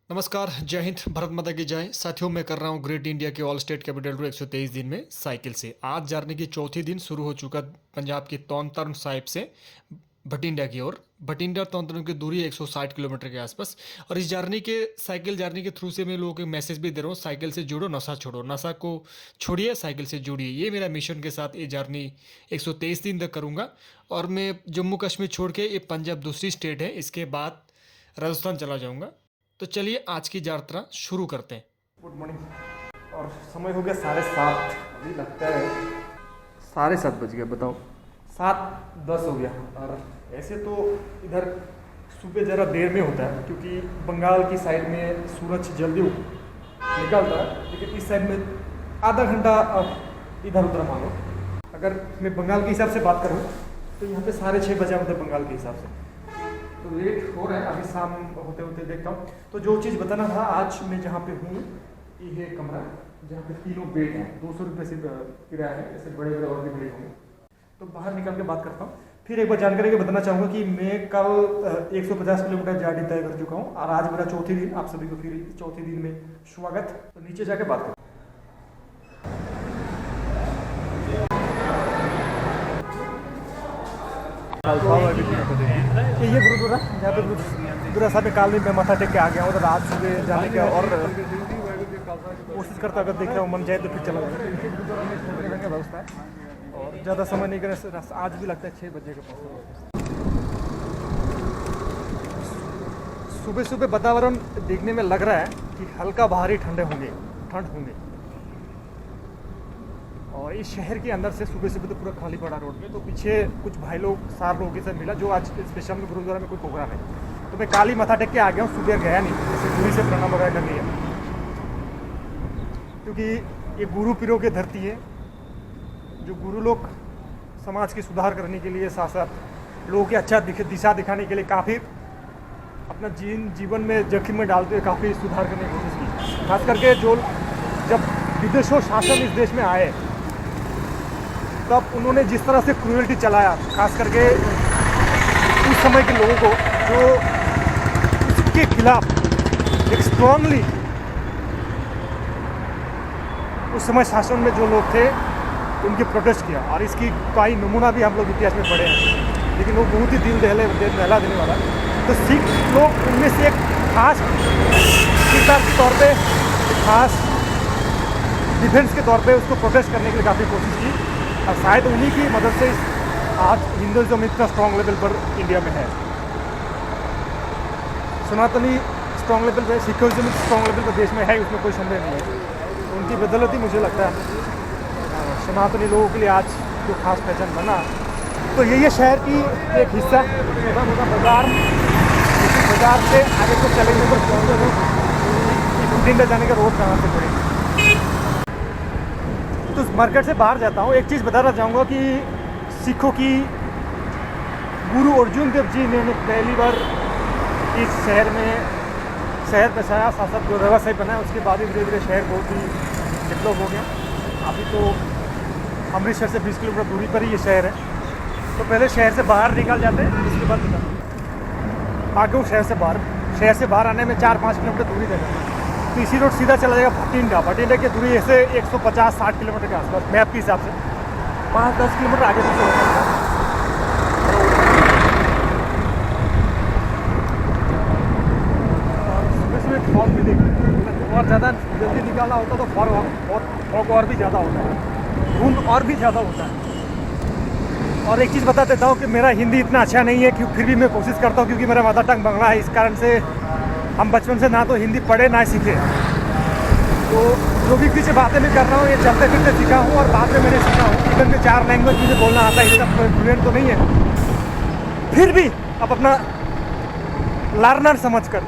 नमस्कार, जय हिंद, भारत माता की जय। साथियों, मैं कर रहा हूँ ग्रेट इंडिया के ऑल स्टेट कैपिटल टूर 123 दिन में साइकिल से। आज जर्नी की चौथी दिन शुरू हो चुका पंजाब की तौन साहिब से भटिंडा की ओर। भटिंडा और तौन की दूरी 160 किलोमीटर के आसपास। और इस जर्नी के साइकिल जर्नी के थ्रू से मैं लोगों को मैसेज भी दे रहा हूँ, साइकिल से जुड़ो, नशा छोड़ो, नशा को छोड़िए, साइकिल से जुड़िए। ये मेरा मिशन के साथ ये जर्नी 123 दिन तक करूँगा। और मैं जम्मू कश्मीर छोड़ के ये पंजाब दूसरी स्टेट है, इसके बाद राजस्थान चला जाऊँगा। तो चलिए आज की यात्रा शुरू करते हैं। Good morning. और समय हो गया 7:30। अभी लगता है 7:30 बज गया। बताओ, 7:10 हो गया। और ऐसे तो इधर सुबह ज़रा देर में होता है, क्योंकि बंगाल की साइड में सूरज जल्दी निकलता है, लेकिन इस साइड में आधा घंटा इधर उधर मान लो। अगर मैं बंगाल के हिसाब से बात करूँ तो यहाँ पे 6:30 बजा होता है बंगाल के हिसाब से। तो लेट हो रहा है, अभी शाम होते होते देखता हूँ। तो जो चीज़ बताना था, आज मैं जहाँ पे हूँ ये है कमरा, जहाँ पे 3 बेड हैं। 200 रुपये से किराया है। ऐसे बड़े बड़े और भी बड़े होंगे। तो बाहर निकल के बात करता हूँ। फिर एक बार जानकारी के बताना चाहूँगा कि मैं कल 150 किलोमीटर जर्नी तय कर चुका हूँ, और आज मेरा चौथी दिन। आप सभी को फिर चौथे दिन में स्वागत। तो नीचे जाके बात करता हूँ। ये गुरुद्वारा, जहाँ पे गुरुद्वारा साहब में काल में मैं माथा टेक के आ गया हूँ। तो आज सुबह जाने का और कोशिश करता, अगर देख रहा हूँ मन जाए तो फिर चला जाए। गुरुद्वारा में ठंडे का व्यवस्था है और ज़्यादा समय नहीं करें। आज भी लगता है 6 बजे के पास। सुबह सुबह वातावरण देखने में लग रहा है कि हल्का बाहरी ठंड होंगे। और इस शहर के अंदर से सुबह सुबह तो पूरा खाली पड़ा रोड में। तो पीछे कुछ भाई लोग 4 लोगों के साथ मिला, जो आज स्पेशल में गुरुद्वारा में कोई प्रोग्राम है। तो मैं काली मथा टेक के आ गया हूँ। सुबह गया नहीं, जैसे दूरी से प्रणाम वगैरह कर लिया, क्योंकि ये गुरु पीरों की धरती है। जो गुरु लोग समाज की सुधार करने के लिए, साथ साथ लोगों की अच्छा दिशा दिखाने के लिए काफ़ी अपना जीवन में जोखिम में डालते हुए काफ़ी सुधार करने की कोशिश की। खास करके जो जब विदेशों शासन इस देश में आए, तब उन्होंने जिस तरह से क्रूएल्टी चलाया, खास करके उस समय के लोगों को, जो उसके खिलाफ एक स्ट्रांगली उस समय शासन में जो लोग थे उनके प्रोटेस्ट किया। और इसकी कई नमूना भी हम लोग इतिहास में पढ़े हैं, लेकिन वो बहुत ही दिल दहला देने वाला। तो सिख लोग उनमें से एक खास किरदार के तौर पे, खास डिफेंस के तौर पे उसको प्रोटेस्ट करने के लिए काफ़ी कोशिश की। और शायद उन्हीं की मदद से आज हिंदुज़म इतना स्ट्रॉन्ग लेवल पर इंडिया में है। सनातनी स्ट्रॉन्ग लेवल पर, सिखिज्म स्ट्रॉन्ग लेवल पर देश में है, उसमें कोई संदेह नहीं है। तो उनकी बदौलत ही मुझे लगता है सनातनी लोगों के लिए आज जो खास पहचान बना। तो यही शहर की एक हिस्सा बाजार, बाजार से आगे को चलेंगे तो भटिंडा जाने का रोड कहाँ से पड़ेगा। तो मार्केट से बाहर जाता हूँ। एक चीज़ बताना चाहूँगा कि सिखों की गुरु अर्जुन देव जी ने पहली बार इस शहर बसाया, साथ साथ जो व्यवसाय बनाया। उसके बाद ही धीरे धीरे शहर बहुत ही डेवलप हो गया। अभी तो अमृतसर से 20 किलोमीटर दूरी पर ही ये शहर है। तो पहले शहर से बाहर निकल जाते हैं, उसके बाद आगे वो शहर से बाहर आने में 4-5 किलोमीटर दूरी देगा। तो इसी रोड सीधा चला जाएगा भटिंडा की दूरी ऐसे 150-60 किलोमीटर के आसपास मैप के हिसाब से। 5-10 किलोमीटर आगे से चला सुबह फॉग भी देखिए, और ज़्यादा जल्दी निकालना होता तो फॉग और भी ज़्यादा होता है, धुंध और भी ज़्यादा होता है। और एक चीज़ बता देता हूँ कि मेरा हिंदी इतना अच्छा नहीं है, कि फिर भी मैं कोशिश करता हूँ, क्योंकि मेरा मदर टंग बांग्ला है। इस कारण से हम बचपन से ना तो हिंदी पढ़े ना सीखे। तो जो भी किसी बातें मैं कर रहा हूँ, ये चलते फिरते सीखा हूँ, और बाद में मैंने सीखा हूँ। इधर में 4 लैंग्वेज मुझे बोलना आता है, इसका फ्लुएंट तो नहीं है। फिर भी अब अपना लर्नर समझकर,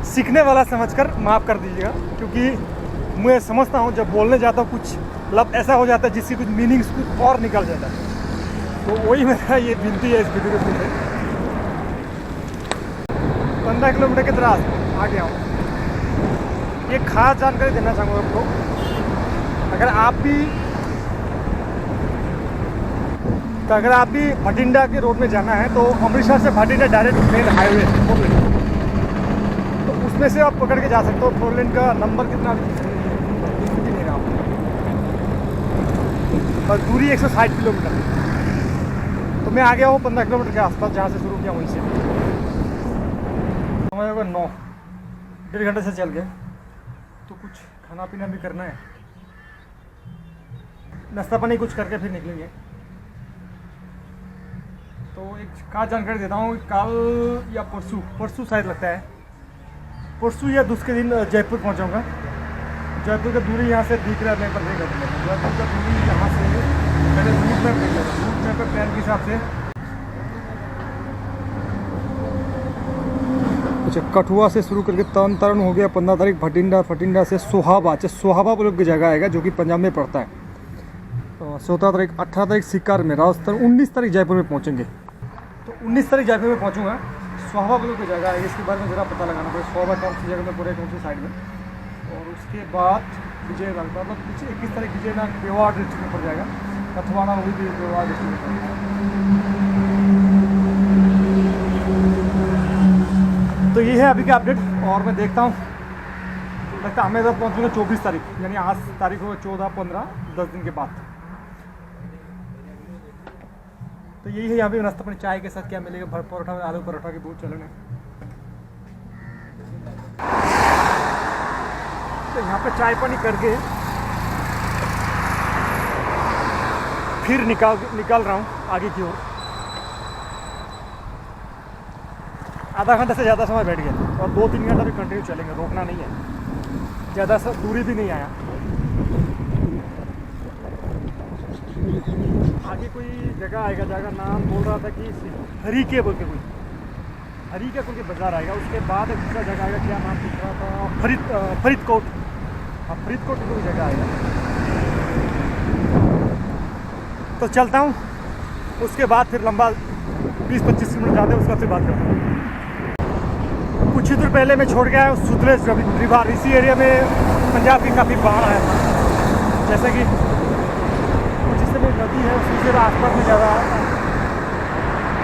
सीखने वाला समझकर माफ़ कर दीजिएगा, क्योंकि मैं समझता हूँ जब बोलने जाता हूँ कुछ मतलब ऐसा हो जाता है जिसकी कुछ मीनिंग्स कुछ और निकल जाता है। तो वही मेरा ये विनती है इस वीडियो के थ्रू। 15 किलोमीटर के तरह आ गया हूँ। एक खास जानकारी देना चाहूँगा आपको। अगर आप भी भटिंडा के रोड में जाना है, तो अमृतसर से भटिंडा डायरेक्ट मेन हाईवे है। तो उस इसमें से आप पकड़ के जा सकते हो। 4 लेन का नंबर कितना भी नहीं रहा, और दूरी 160 किलोमीटर। तो मैं आ गया हूँ 15 किलोमीटर के आसपास, जहाँ से शुरू किया वहीं से। समय होगा 9, 1.5 घंटे से चल गए। तो कुछ खाना पीना भी करना है, नाश्ता पानी कुछ करके फिर निकलेंगे। तो एक खास जानकारी देता हूँ, कल या परसों शायद लगता है, परसों या दूसरे दिन जयपुर पहुँचाऊँगा। जयपुर का दूरी यहाँ से दिख रहा है, मैं पर नहीं करता। जयपुर का दूरी यहाँ से पहले रूट मैप देख लेता हूँ, रूट मैप पर प्लान के हिसाब से। अच्छा, कठुआ से शुरू करके तरण तारण हो गया 15 तारीख, भटिंडा से सोहाबा, सोहाबा बोल की जगह आएगा जो कि पंजाब में पड़ता है। 17 तारीख, 18 तारीख सिक्कार में राजस्थान, 19 तारीख जयपुर में पहुँचेंगे। तो 19 तारीख जयपुर में पहुँचूँगा। सोहाबा बोल की जगह आएगी, इसके बारे में ज़रा पता लगाना पड़ेगा। सोहाबा कौन सी जगह में पूरे, कौन सी साइड में। और उसके बाद विजयनगर, मतलब कुछ 21 तारीख विजयनगर मेवाड़ डिस्ट्रिक्ट में पड़ जाएगा। कथवाड़ा वो भी मेवाड़ डिस्ट्रिक्ट में पड़ेगा। तो ये है अभी का अपडेट। और मैं देखता हूँ, लगता है अहमदाबाद पहुँचूँगा 24 तारीख, यानी आज तारीख हो 14, 15, 10 दिन के बाद। तो यही है यहाँ पे नाश्ता पानी। चाय के साथ क्या मिलेगा, भर परोठा, आलू परोठा के बहुत चलन है। तो यहाँ पे चाय पानी करके फिर निकाल रहा हूँ आगे की ओर। आधा घंटा से ज़्यादा समय बैठ गया, और 2-3 घंटा भी कंटिन्यू चलेंगे, रोकना नहीं है। ज़्यादा दूरी भी नहीं आया। आगे कोई जगह आएगा, जगह नाम बोल रहा था कि हरीके बोल के, कोई हरीके बोल के बाजार आएगा। उसके बाद एक दूसरा जगह आएगा, क्या नाम दिख रहा था, फरीदकोट। हाँ, फरीदकोट की कोई जगह आएगा। तो चलता हूँ, उसके बाद फिर लंबा 20-25 किलोमीटर जाते हैं, उसके बाद फिर बात करता हूँ। कुछ ही दूर पहले मैं छोड़ गया हूँ सुतलेज रिवर। इसी एरिया में पंजाब की काफ़ी बाढ़ आया था। जैसे कि कुछ इस समय नदी है, उसकी से आसपास में ज़्यादा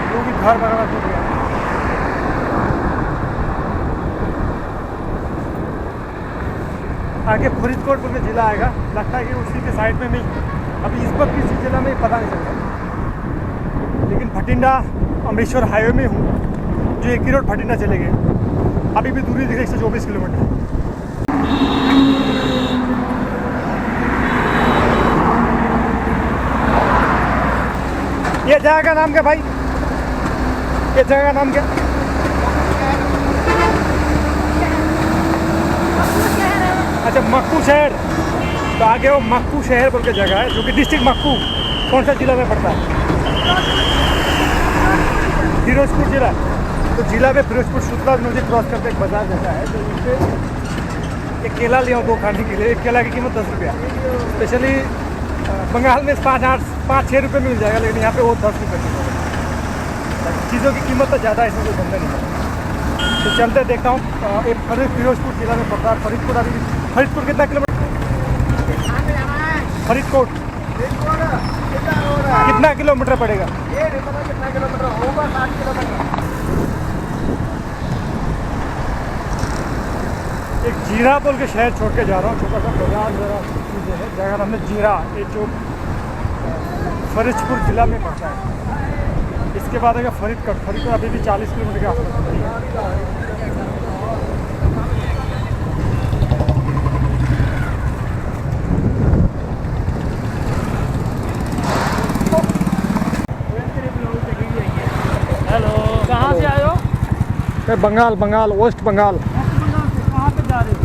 लोगों की घर वगैरह टूट गया। आगे फरीदकोट बोल के जिला आएगा, लगता है कि उसी के साइड में नहीं। अभी इस वक्त किसी जिला में पता नहीं चलता, लेकिन भटिंडा अमृतसर हाईवे में हूँ, जो 1 ही रोड भटिंडा चले गए। अभी भी दूरी दिख रही 124 किलोमीटर। ये जगह का नाम क्या भाई, ये जगह का नाम क्या? अच्छा, मक्कू शहर। तो आगे वो मक्कू शहर बोल के जगह है, जो कि डिस्ट्रिक्ट मक्कू कौन सा जिला में पड़ता है? फिरोजपुर जिला। तो जिला में फिरोजपुर शुक्ला नदी क्रॉस करके एक बाजार जैसा है, तो उससे एक केला लिया हूँ 2 खाने के लिए। एक केला की कीमत 10 रुपया। स्पेशली बंगाल में 5-6 रुपये मिल जाएगा, लेकिन यहाँ पे वो 10 रुपये की। चीज़ों की कीमत तो ज़्यादा है, इसमें कोई बंदा नहीं है। तो चलते देखता हूँ। एक फिरोजपुर जिला में पड़ता है फरीदपुर। अभी फरीदपुर कितना किलोमीटर? फरीदकोट कितना किलोमीटर पड़ेगा? कितना किलोमीटर होगा? 60 किलोमीटर। एक जीरा बोल के शहर छोड़ के जा रहा हूँ, छोटा सा बाजार जरा चीज़ें है। जगह हमने जीरा, ये जो फरीदपुर जिला में पड़ता है। इसके बाद आएगा फरीदकोट। फरीदकोट अभी भी 40 किलोमीटर के आसपास है। हेलो, कहाँ से आए हो? बंगाल, वेस्ट बंगाल। कहाँ पे जा रहे हो?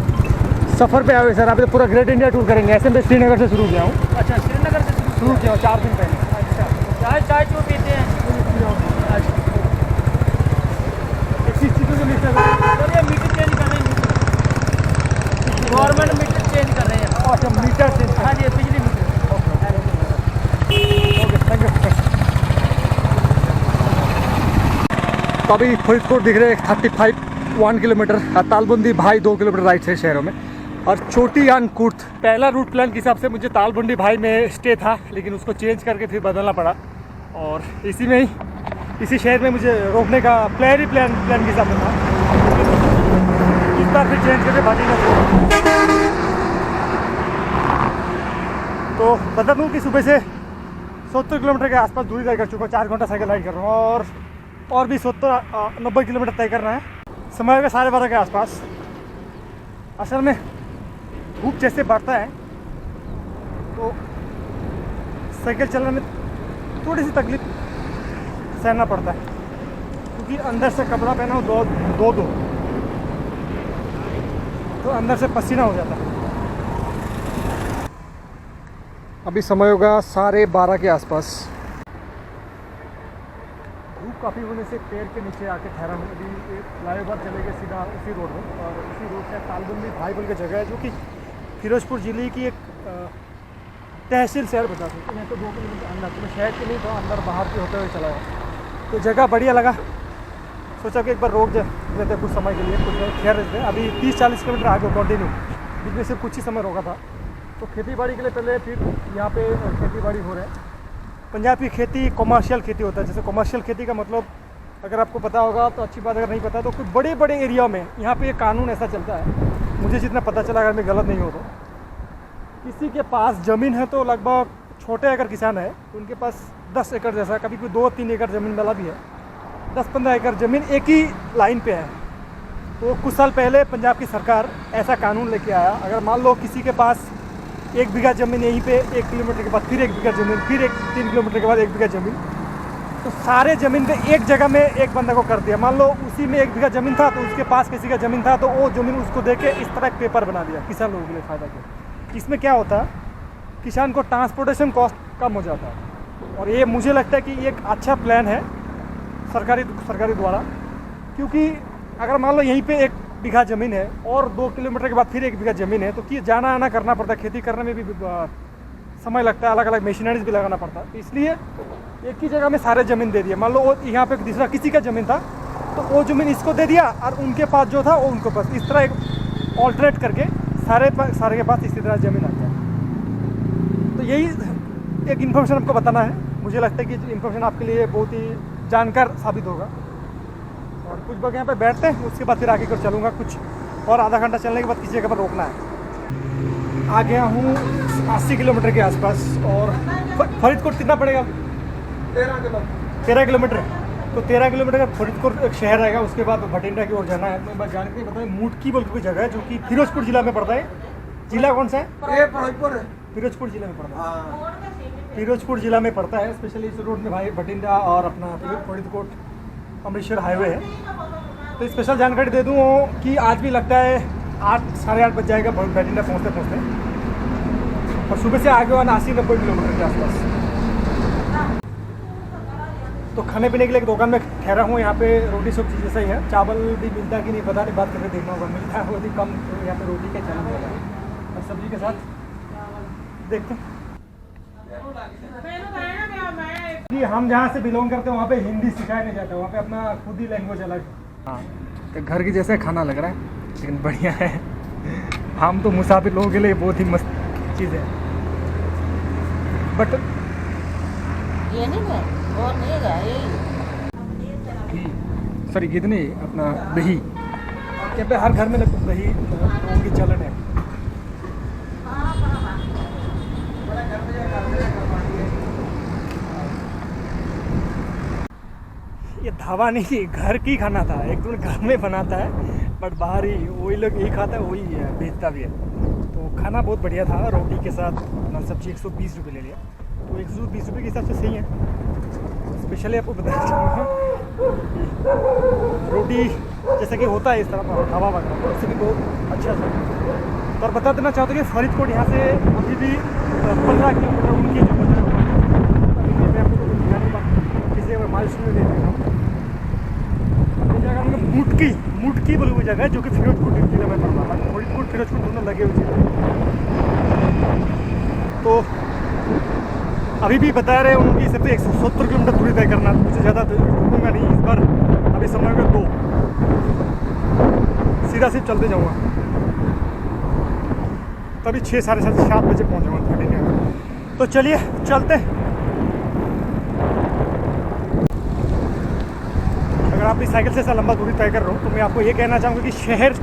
सफ़र पे आए सर। अभी तो पूरा ग्रेट इंडिया टूर करेंगे। ऐसे मैं श्रीनगर से शुरू किया हूँ। अच्छा, श्रीनगर से शुरू किया 4 दिन पहले। अच्छा, चाय क्यों पीते हैं? अच्छा, किस चीज़ों के मीटर? चलिए मीटर चेंज कर रहे हैं। गवर्नमेंट मीटर चेंज कर रहे हैं। अच्छा, मीटर चेंज। हाँ जी, बिजली मीटर। Okay, thank you. तो अभी फरीदकोट दिख रहे हैं 1 किलोमीटर। तालबंदी भाई 2 किलोमीटर राइट साइड शहरों में। और छोटी कुर्थ। पहला रूट प्लान के हिसाब से मुझे तालबंदी भाई में स्टे था, लेकिन उसको चेंज करके फिर बदलना पड़ा। और इसी में ही, इसी शहर में मुझे रोकने का प्लान के हिसाब से था। इस बार फिर चेंज करके भटिंडा से। तो बता दूँ कि सुबह से 70 किलोमीटर के आसपास दूरी तय कर चुका हूँ। 4 घंटा साइकिल राइड कर रहा हूँ और भी 70-90 किलोमीटर तय करना है। समय होगा 12:30 के आसपास। असल में धूप जैसे बढ़ता है तो साइकिल चलाने में थोड़ी सी तकलीफ सहना पड़ता है, क्योंकि अंदर से कपड़ा पहना हो दो तो अंदर से पसीना हो जाता है। अभी समय होगा 12:30 के आसपास। धूप काफ़ी होने से पेड़ के नीचे आके ठहरा हूँ। अभी फ्लाईओवर चलेगा सीधा उसी रोड में, और उसी रोड से तालबंदी भाई बोल की जगह है, जो कि फिरोजपुर ज़िले की एक तहसील शहर बता सकते हैं। तो 2 किलोमीटर अंदर, तो मैं शहर के नहीं था, अंदर बाहर के होते हुए चला गया। तो जगह बढ़िया लगा, सोचा कि एक बार रोक देते कुछ समय के लिए, कुछ ठहर रहते। अभी 30-40 किलोमीटर आगे कंटिन्यू, बीच में सिर्फ कुछ ही समय रोका था। तो खेती बाड़ी के लिए पहले, फिर यहाँ पे खेती बाड़ी हो रहा है। पंजाब की खेती कॉमर्शियल खेती होता है। जैसे कॉमर्शियल खेती का मतलब अगर आपको पता होगा तो अच्छी बात, अगर नहीं पता तो कुछ बड़े बड़े एरिया में यहाँ पे एक कानून ऐसा चलता है, मुझे जितना पता चला, अगर मैं गलत नहीं हो तो किसी के पास ज़मीन है तो लगभग छोटे अगर किसान है तो उनके पास 10 एकड़ जैसा, कभी कोई 2-3 एकड़ ज़मीन वाला भी है, 10-15 एकड़ ज़मीन एक ही लाइन पे है। तो कुछ साल पहले पंजाब की सरकार ऐसा कानून लेके आया, अगर मान लो किसी के पास 1 बीघा ज़मीन यहीं पे 1 किलोमीटर के बाद फिर 1 बीघा ज़मीन, फिर 3 किलोमीटर के बाद 1 बीघा ज़मीन, तो सारे ज़मीन पे एक जगह में एक बंदा को कर दिया। मान लो उसी में 1 बीघा ज़मीन था तो उसके पास किसी का ज़मीन था, तो वो ज़मीन उसको दे के इस तरह एक पेपर बना दिया किसान लोगों के लिए फ़ायदा किया। इसमें क्या होता है, किसान को ट्रांसपोर्टेशन कॉस्ट कम हो जाता है, और ये मुझे लगता है कि ये एक अच्छा प्लान है सरकारी द्वारा। क्योंकि अगर मान लो यहीं पे 1 बीघा ज़मीन है और 2 किलोमीटर के बाद फिर 1 बीघा ज़मीन है, तो कि जाना आना करना पड़ता है, खेती करने में भी समय लगता है, अलग अलग मशीनरीज भी लगाना पड़ता है। तो इसलिए एक ही जगह में सारे ज़मीन दे दिए। मान लो वो यहाँ पे दूसरा किसी का ज़मीन था तो वो ज़मीन इसको दे दिया, और उनके पास जो था वो उनको पास, इस तरह एक ऑल्टरेट करके सारे के पास इसी तरह ज़मीन आता है। तो यही एक इन्फॉर्मेशन आपको बताना है। मुझे लगता है कि इन्फॉर्मेशन आपके लिए बहुत ही जानकार साबित होगा। और कुछ लोग यहाँ पे बैठते हैं, उसके बाद फिर आगे कर चलूँगा कुछ, और आधा घंटा चलने के बाद किसी जगह पर रोकना है। आ गया हूँ 80 किलोमीटर के आसपास। और फरीदकोट कितना पड़ेगा? 13 किलोमीटर। तो 13 किलोमीटर का फरीदकोट एक शहर रहेगा, उसके बाद भटिंडा की ओर जाना है। तो मैं जानकारी बताऊँ, मुटकी बोल के कोई जगह है जो कि फिरोजपुर जिला में पड़ता है। जिला कौन सा है? फिरोजपुर जिला में पड़ता है। फिरोजपुर जिला में पड़ता है। स्पेशली इस रोड में भाई भटिंडा और अपना फरीदकोट अमृतसर हाईवे है। तो स्पेशल जानकारी दे दूँ कि आज भी लगता है 8-8:30 बज जाएगा भटिंडा पहुँचते। और सुबह से आगे वाला 80-90 किलोमीटर के आसपास। तो खाने पीने के लिए एक दुकान में ठहरा हूँ। यहाँ पे रोटी सब्जी जैसा ही है, चावल भी मिलता है कि नहीं पता नहीं, बात करके देखना होगा। मिलता है बहुत ही कम, तो यहाँ पे रोटी का चलन है और सब्जी के साथ देखते हैं। हम जहाँ से बिलोंग करते हैं वहाँ पे हिंदी सिखाया नहीं जाता, वहाँ पे अपना खुद ही लैंग्वेज अलग। हाँ, तो घर की जैसे खाना लग रहा है, लेकिन बढ़िया है। हम तो मुसाफिर लोगों के लिए बहुत ही मस्त चीज़ है। बट ये नहीं है और नहीं है ये सॉरी कितनी अपना दही, यहाँ पे हर घर में लगभग दही लोगों की चलन है। ये ढाबा नहीं, घर की खाना था। एक तो घर में बनाता है, बट बाहर ही वही लोग यही खाता है, वही बेचता भी है। तो खाना बहुत बढ़िया था, रोटी के साथ अपना सब्जी 120 रुपये ले लिया। तो 120 रुपये के हिसाब से सही है। स्पेशली आपको बताना चाहूँगा, रोटी जैसे कि होता है इस तरह ढाबा वगैरह, उससे भी बहुत अच्छा था। तो और बता देना चाहते कि फरीदकोट यहाँ से अभी भी 15 किलोमीटर उनकी जो बचा हुआ है। अभी मैं आपको कुछ दिखाने का किसी अगर माइलस्टोन में दे देता हूँ। जगह में मुटकी बोली हुई जगह है, जो कि फिरोजपुर जिले में पड़ता है। फरीदकोट फिरोजपुर दोनों लगे हुए जिले। तो अभी भी बता रहे हैं उनकी सिर्फ 170 किलोमीटर दूरी तय करना, मुझे ज़्यादा रुकूंगा नहीं इस बार। अभी समय में 2 सीधा सिर्फ चलते जाऊँगा, तभी 6-7:30 बजे पहुँच जाऊँगा भटिंडा। तो चलिए चलते हैं। अगर आप इस साइकिल से ऐसा लंबा दूरी तय कर रहे हो तो मैं आपको ये कहना चाहूँगा कि शहर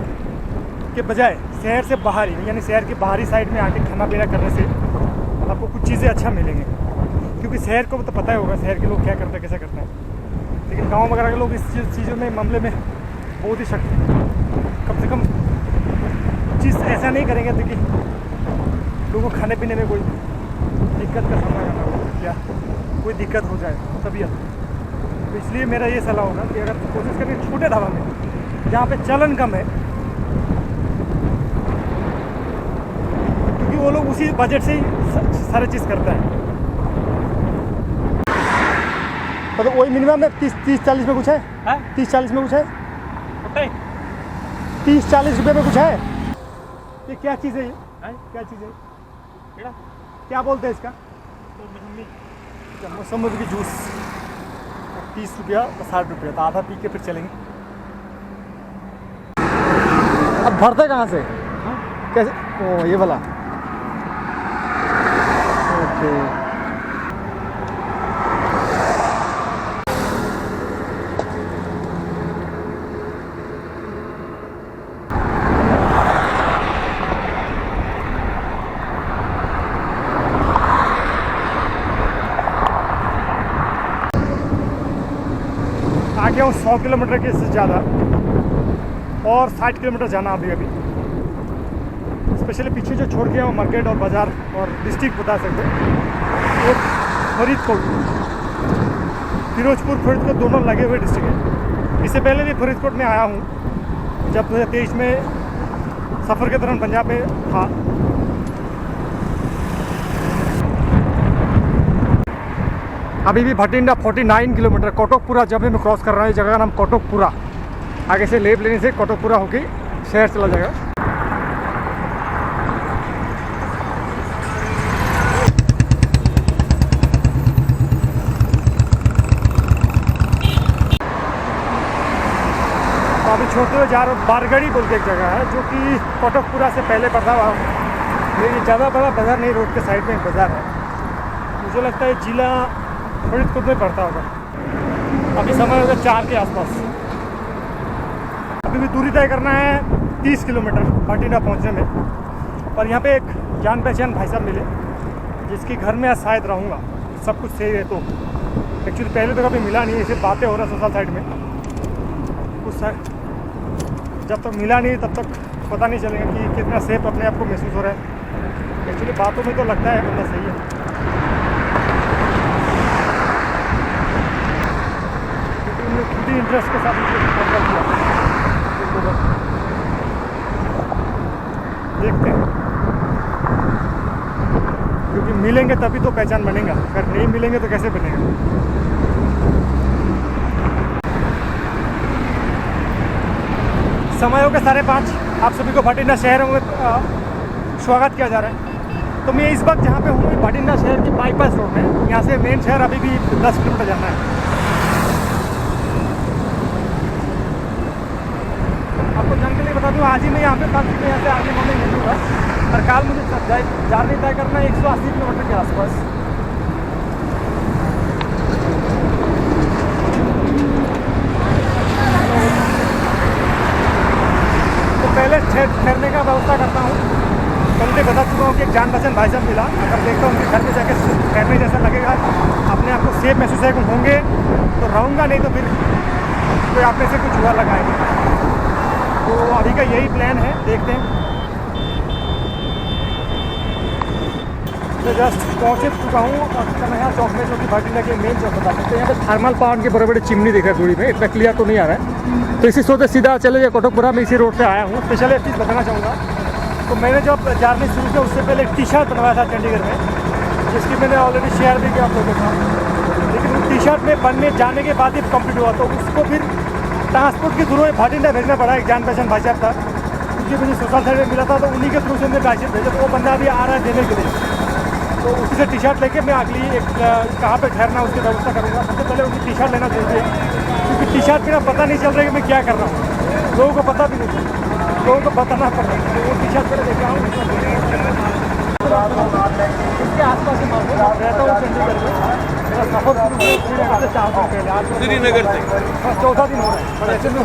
के बजाय शहर से बाहर ही यानी शहर की बाहरी साइड में आके खाना पीना करने से आपको कुछ चीज़ें अच्छा मिलेंगे, क्योंकि शहर को तो पता ही होगा शहर के लोग क्या करते हैं कैसे करते हैं, लेकिन गांव वगैरह के लोग इस चीज़ों में मामले में बहुत ही कम से कम चीज़ ऐसा नहीं करेंगे तो कि लोगों को खाने पीने में कोई दिक्कत का सामना करना हो या कोई दिक्कत हो जाए तबीयत। तो इसलिए मेरा ये सलाह होगा कि अगर कोशिश करें छोटे ढाबा में जहाँ पे चलन कम है, क्योंकि वो लोग उसी बजट से ही सारी चीज़ करता है। मतलब वही मिनिमम में 30-40 में कुछ है, 30-40 में कुछ है, 30-40 रुपये में कुछ है। ये क्या चीज़ है, ये क्या चीज़ है, क्या बोलते हैं इसका? मौसम्बी की जूस 30 रुपया 60 रुपया, तो आधा पी के फिर चलेंगे। अब भरते कहाँ से? कैसे? ओ ये वाला, ओके। आ गया हूँ 100 किलोमीटर के से ज़्यादा और 60 किलोमीटर जाना अभी अभी। स्पेशली पीछे जो छोड़ गया हूँ मार्केट और बाज़ार और डिस्ट्रिक्ट बता सकते वो फरीदकोट, फिरोजपुर फरीदकोट दोनों लगे हुए डिस्ट्रिक्ट है। इससे पहले भी फरीदकोट में आया हूँ जब 2023 में सफ़र के दौरान पंजाब में था। अभी भी भटिंडा 49 किलोमीटर कोटकपुरा जब मैं क्रॉस कर रहा हूँ, जगह का नाम कोटकपुरा। आगे से लेफ्ट लेने से कोटकपुरा होके शहर चला जाएगा। तो अभी छोड़ते हुए जा रहा हूँ बारगढ़ी बोल के एक जगह है जो कि कोटकपुरा से पहले पड़ता हुआ, लेकिन ज़्यादा बड़ा बाज़ार नहीं, रोड के साइड में एक बाज़ार है। मुझे लगता है जिला फरीदकोट में पड़ता होगा। अभी समय होगा 4 के आसपास। अभी भी दूरी तय करना है 30 किलोमीटर भटिंडा पहुंचने में। पर यहाँ पे एक जान पहचान भाई साहब मिले जिसके घर में आज शायद रहूँगा, सब कुछ सही है तो। एक्चुअली पहले तो कभी मिला नहीं, ऐसे बातें हो रहा सोशल साइड में कुछ जब तक मिला नहीं तब तक पता नहीं चलेगा कि कितना सेफ अपने आप को महसूस हो रहा है। एक्चुअली बातों में तो लगता है बंदा सही है, खुद ही इंटरेस्ट के साथ किया। देखते हैं, क्योंकि मिलेंगे तभी तो पहचान बनेगा, अगर नहीं मिलेंगे तो कैसे बनेगा। समय हो गया 5:30। आप सभी को भटिंडा शहर में स्वागत किया जा रहा है। तो मैं इस वक्त जहाँ पे हूँ भटिंडा शहर की बाईपास रोड में, यहाँ से मेन शहर अभी भी 10 किलोमीटर जाना है। आपको जानकारी बता दूँ, आज ही मैं यहाँ पे यहाँ से आगे मैं मिलूँगा, और कल मुझे जर्नी तय करना है 180 किलोमीटर के आसपास। तो पहले ठहरने का व्यवस्था करता हूँ। कल मैं बता चुका हूँ कि एक जान पहचान भाई साहब मिला, अगर देखता हूँ उनके घर में जाके ठहरने जैसा लगेगा, अपने आप को सेफ महसूस होंगे तो रहूँगा, नहीं तो फिर कोई आप में से कुछ हुआ लगाएंगे। तो अभी का यही प्लान है, देखते हैं। तो जस्ट पहुँच चुका हूँ और कन्हैया चौक में, जो कि भटिंडा के मेन चौक बता सकते हैं। यहाँ पे थर्मल पावर के बड़े बड़े चिमनी दिख रहे हैं दूरी में, इतना क्लियर तो नहीं आ रहा है। तो इसी सोचते सीधा चले जाए कोटकपुरा में, इसी रोड से आया हूँ। स्पेशली एक चीज़ बताना चाहूँगा, तो मैंने जब जर्नी शुरू किया उससे पहले एक टी-शर्ट बनवाया था चंडीगढ़ में, जिसकी मैंने ऑलरेडी शेयर भी किया आप लोगों के साथ। लेकिन वो टी-शर्ट में बनने जाने के बाद ही कंप्लीट हुआ, तो उसको फिर ट्रांसपोर्ट के थ्रू भटिंडा भेजना पड़ा। एक जान पहचान भाई साहब था, क्योंकि मुझे सोशल साइड में मिला था, तो उन्हीं के थ्रू से मैंने पैसे भेजा। तो वो बंदा अभी आ रहा है देने के लिए, तो उसी से टी-शर्ट लेके मैं अगली एक कहाँ पे ठहरना उसकी व्यवस्था करूँगा। सबसे पहले उनकी टी-शर्ट लेना चाहिए, क्योंकि टी-शर्ट बिना पता नहीं चल रहा है कि मैं क्या कर रहा हूँ, लोगों को पता भी नहीं चल, लोगों को बताना पड़ रहा है। तो वो टी-शर्ट पहले लेके आऊँ। इसके आसपास ही रहता हूँ चंडीगढ़ में। मेरा सफ़र श्रीनगर से 4 दिन पहले, आज श्रीनगर से बस 14 दिन हो रहा है, पर ऐसे में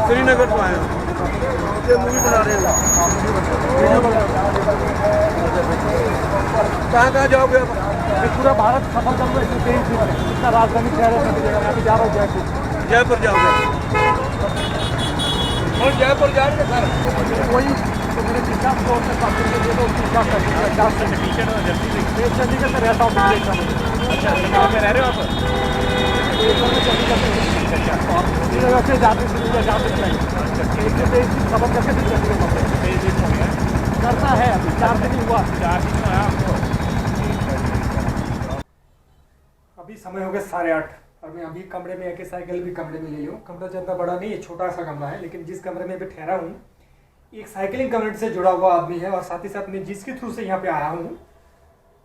श्रीनगर तो आया हूँ। ये मूवी बना रहे हो? वीडियो बना कहाँ जाओगे अब? मैं पूरा भारत सफर करूँगा 123 दिन में। जितना राजधानी शहर है सभी जगह मैं अभी जा रहा हूँ जयपुर। जयपुर जाओगे? और जयपुर जा रहे हैं सर? वही तो मेरे किसान को अपने पास के लिए तो क्या करते हैं चंडीगढ़ में रहता हूँ पिछले एक साल। अच्छा गाँव में रह रहे हो आप? श्रीनगर से जाते सफर करके फिर चंडीगढ़ करना है। अभी 4 दिन ही हुआ। 4 दिन में आपको अभी समय हो गया 8:30 और मैं अभी कमरे में आके साइकिल भी कमरे में ले लूँ। कमरा ज़्यादा बड़ा नहीं है, छोटा सा कमरा है, लेकिन जिस कमरे में अभी ठहरा हूँ एक साइकिलिंग कम्युनिटी से जुड़ा हुआ आदमी है और साथ ही साथ मैं जिसके थ्रू से यहाँ पे आया हूँ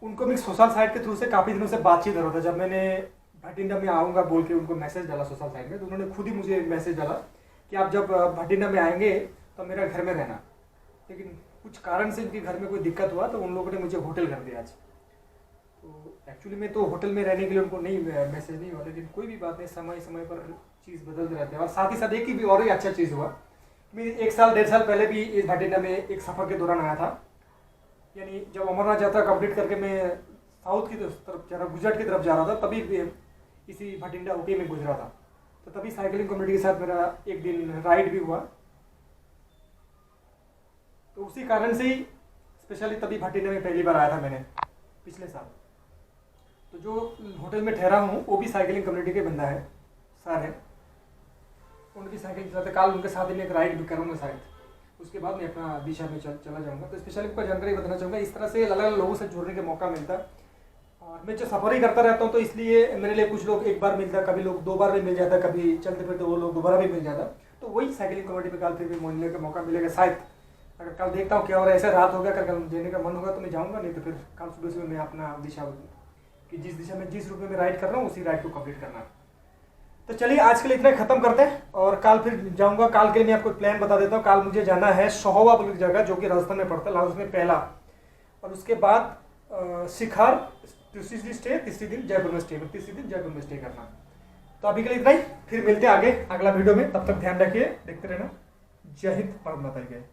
उनको मैं सोशल साइट के थ्रू से काफ़ी दिनों से बातचीत हो रहा था। जब मैंने भटिंडा में आऊँगा बोल के उनको मैसेज डाला सोशल साइट में, तो उन्होंने खुद ही मुझे मैसेज डाला कि आप जब भटिंडा में आएंगे तो मेरा घर में रहना। लेकिन कुछ कारण से इनके घर में कोई दिक्कत हुआ तो उन लोगों ने मुझे होटल कर दिया आज। तो एक्चुअली में तो होटल में रहने के लिए उनको नहीं मैसेज नहीं हुआ, लेकिन कोई भी बात नहीं, समय समय पर चीज़ बदलते रहते हैं। और साथ ही साथ एक ही भी और ही अच्छा चीज़ हुआ, मैं 1 साल 1.5 साल पहले भी इस भटिंडा में एक सफ़र के दौरान आया था। यानी जब अमरनाथ यात्रा कंप्लीट करके मैं साउथ की तरफ जा रहा, गुजरात की तरफ जा रहा था, तभी इसी भटिंडा होके में गुजरा था। तो तभी साइकिलिंग कम्युनिटी के साथ मेरा एक दिन राइड भी हुआ। तो उसी कारण से ही स्पेशली तभी भटिंडा में पहली बार आया था मैंने पिछले साल। तो जो होटल में ठहरा हूँ वो भी साइकिलिंग कम्युनिटी के बंदा है, सर है। उनकी साइकिल चलाते काल उनके साथ ही मैं एक राइड भी करूँगा शायद, उसके बाद मैं अपना दिशा में चला जाऊँगा। तो स्पेशली आपको जानकारी बताना चाहूँगा, इस तरह से अलग अलग लोगों से जुड़ने का मौका मिलता है। और मैं जो सफ़र ही करता रहता हूँ तो इसलिए मेरे लिए कुछ लोग एक बार मिलता है, कभी लोग 2 बार भी मिल जाता है, कभी चलते फिरते वो लोग दोबारा भी मिल जाता। तो वही साइकिलिंग कम्युनिटी में कल फिर भी मिलने का मौका मिलेगा शायद। अगर कल देखता हूँ क्या हो रहा है, ऐसे रात हो गया, अगर कल देने का मन होगा तो मैं जाऊँगा, नहीं तो फिर कल सुबह सुबह मैं अपना दिशा कि जिस दिशा में जिस रूप में मैं राइड कर रहा हूँ उसी राइड को कंप्लीट करना है। तो चलिए आज के लिए इतना ही खत्म करते हैं और कल फिर जाऊँगा। कल के लिए मैं आपको प्लान बता देता हूँ। कल मुझे जाना है सोहावा बोल की जगह जो कि राजस्थान में पड़ता है, लाहौर में पहला, और उसके बाद शिखार तीसरी दिन जयपुर में स्टे, तीसरी दिन जयपुर में स्टे करना। तो अभी के लिए इतना ही, फिर मिलते हैं आगे अगला वीडियो में। तब तक ध्यान रखिए, देखते रहना। जय हिंद, भारत माता की जय।